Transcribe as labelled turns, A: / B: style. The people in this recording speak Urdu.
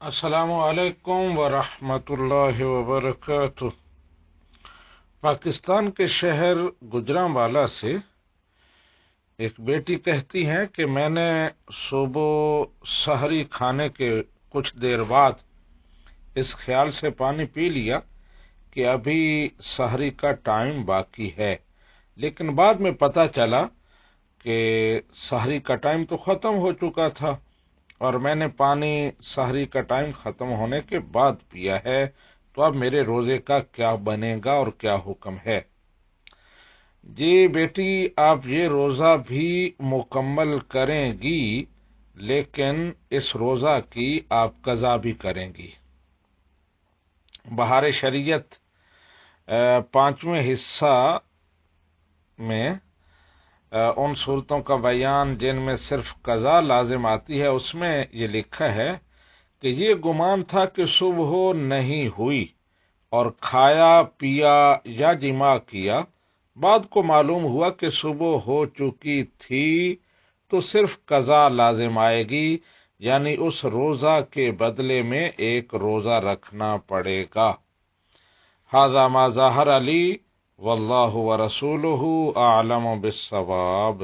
A: السلام علیکم ورحمۃ اللہ وبرکاتہ۔ پاکستان کے شہر گجرانوالہ سے ایک بیٹی کہتی ہیں کہ میں نے صبح سحری کھانے کے کچھ دیر بعد اس خیال سے پانی پی لیا کہ ابھی سحری کا ٹائم باقی ہے، لیکن بعد میں پتہ چلا کہ سحری کا ٹائم تو ختم ہو چکا تھا اور میں نے پانی سحری کا ٹائم ختم ہونے کے بعد پیا ہے، تو اب میرے روزے کا کیا بنے گا اور کیا حکم ہے؟ جی بیٹی، آپ یہ روزہ بھی مکمل کریں گی، لیکن اس روزہ کی آپ قضا بھی کریں گی۔ بہار شریعت پانچویں حصہ میں ان صورتوں کا بیان جن میں صرف قضا لازم آتی ہے، اس میں یہ لکھا ہے کہ یہ گمان تھا کہ صبح نہیں ہوئی اور کھایا پیا یا جماع کیا، بعد کو معلوم ہوا کہ صبح ہو چکی تھی، تو صرف قضا لازم آئے گی، یعنی اس روزہ کے بدلے میں ایک روزہ رکھنا پڑے گا۔ ھذا ما ظاہر علی واللہ ورسولہ اعلم بالصواب۔